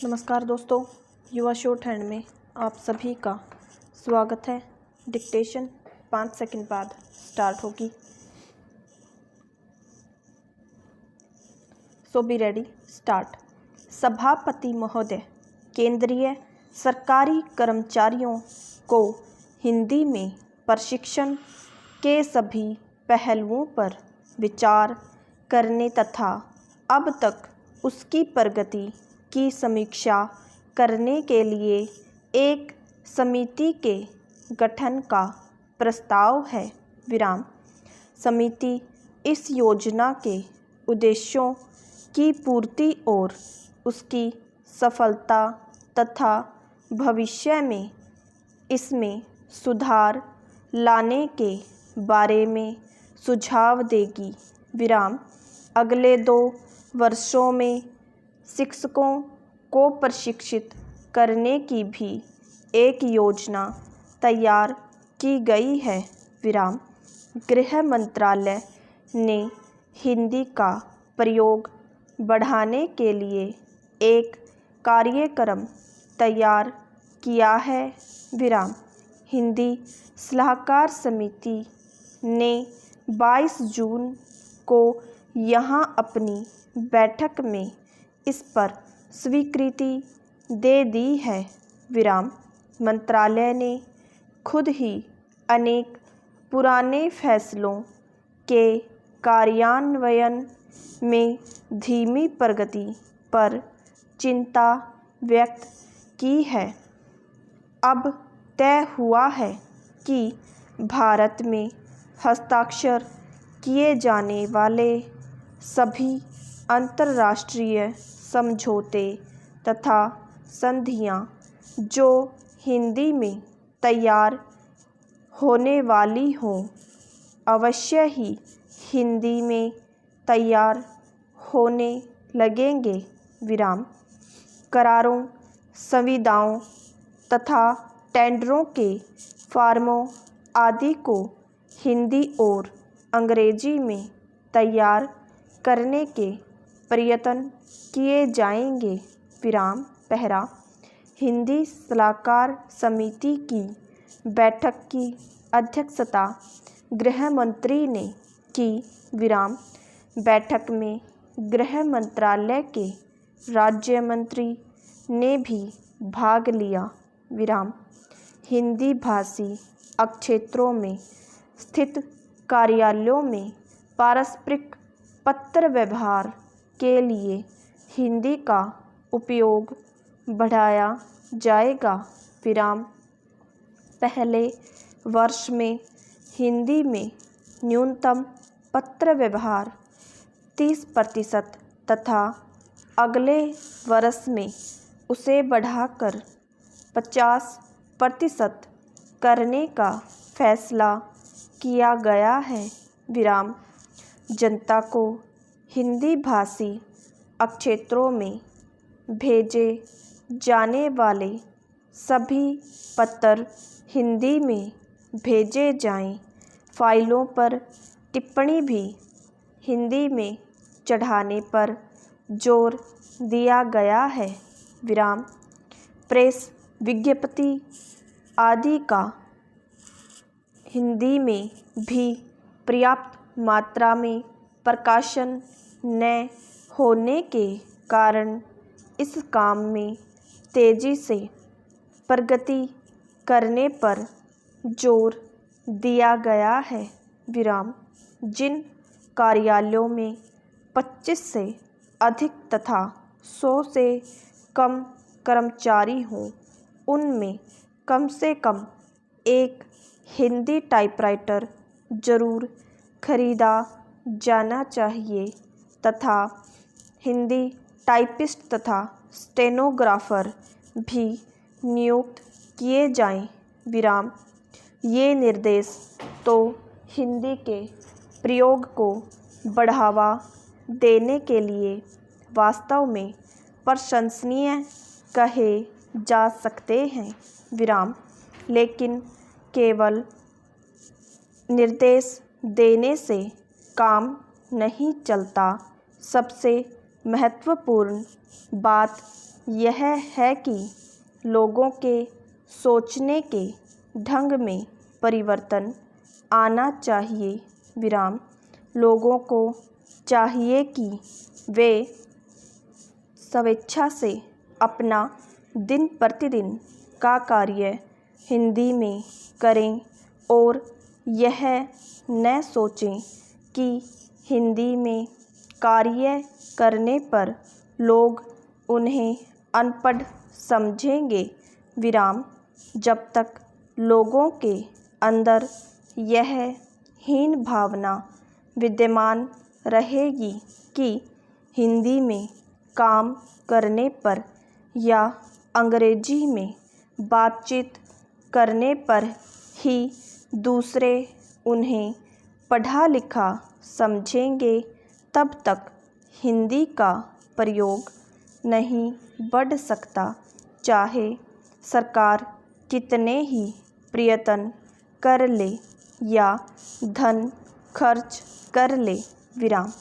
नमस्कार दोस्तों, युवा शॉर्ट हैंड में आप सभी का स्वागत है। डिक्टेशन 5 सेकंड बाद स्टार्ट होगी। सो बी रेडी, स्टार्ट। सभापति महोदय, केंद्रीय सरकारी कर्मचारियों को हिंदी में प्रशिक्षण के सभी पहलुओं पर विचार करने तथा अब तक उसकी प्रगति की समीक्षा करने के लिए एक समिति के गठन का प्रस्ताव है। समिति इस योजना के उद्देश्यों की पूर्ति और उसकी सफलता तथा भविष्य में इसमें सुधार लाने के बारे में सुझाव देगी। अगले 2 वर्षों में शिक्षकों को प्रशिक्षित करने की भी एक योजना तैयार की गई है। गृह मंत्रालय ने हिंदी का प्रयोग बढ़ाने के लिए एक कार्यक्रम तैयार किया है। हिंदी सलाहकार समिति ने 22 जून को यहाँ अपनी बैठक में इस पर स्वीकृति दे दी है। मंत्रालय ने खुद ही अनेक पुराने फैसलों के कार्यान्वयन में धीमी प्रगति पर चिंता व्यक्त की है। अब तय हुआ है कि भारत में हस्ताक्षर किए जाने वाले सभी अंतर्राष्ट्रीय समझौते तथा संधियां जो हिंदी में तैयार होने वाली हों, अवश्य ही हिंदी में तैयार होने लगेंगे। करारों, संविदाओं तथा टेंडरों के फॉर्मों आदि को हिंदी और अंग्रेजी में तैयार करने के प्रयत्न किए जाएंगे। पहला, हिंदी सलाहकार समिति की बैठक की अध्यक्षता गृह मंत्री ने की। बैठक में गृह मंत्रालय के राज्य मंत्री ने भी भाग लिया। हिंदी भाषी क्षेत्रों में स्थित कार्यालयों में पारस्परिक पत्र व्यवहार के लिए हिंदी का उपयोग बढ़ाया जाएगा। पहले वर्ष में हिंदी में न्यूनतम पत्र व्यवहार 30% तथा अगले वर्ष में उसे बढ़ाकर 50% करने का फैसला किया गया है। जनता को हिंदी भाषी क्षेत्रों में भेजे जाने वाले सभी पत्र हिंदी में भेजे जाएं। फाइलों पर टिप्पणी भी हिंदी में चढ़ाने पर जोर दिया गया है। प्रेस विज्ञप्ति आदि का हिंदी में भी पर्याप्त मात्रा में प्रकाशन न होने के कारण इस काम में तेजी से प्रगति करने पर जोर दिया गया है। जिन कार्यालयों में 25 से अधिक तथा 100 से कम कर्मचारी हों, उनमें कम से कम एक हिंदी टाइपराइटर जरूर खरीदा जाना चाहिए तथा हिंदी टाइपिस्ट तथा स्टेनोग्राफर भी नियुक्त किए जाएं। ये निर्देश तो हिंदी के प्रयोग को बढ़ावा देने के लिए वास्तव में प्रशंसनीय कहे जा सकते हैं। लेकिन केवल निर्देश देने से काम नहीं चलता। सबसे महत्वपूर्ण बात यह है कि लोगों के सोचने के ढंग में परिवर्तन आना चाहिए। विराम। लोगों को चाहिए कि वे स्वेच्छा से अपना दिन प्रतिदिन का कार्य हिंदी में करें और यह न सोचें कि हिंदी में कार्य करने पर लोग उन्हें अनपढ़ समझेंगे। विराम। जब तक लोगों के अंदर यह हीन भावना विद्यमान रहेगी कि हिंदी में काम करने पर या अंग्रेजी में बातचीत करने पर ही दूसरे उन्हें पढ़ा लिखा समझेंगे, तब तक हिंदी का प्रयोग नहीं बढ़ सकता, चाहे सरकार कितने ही प्रयत्न कर ले या धन खर्च कर ले। विराम।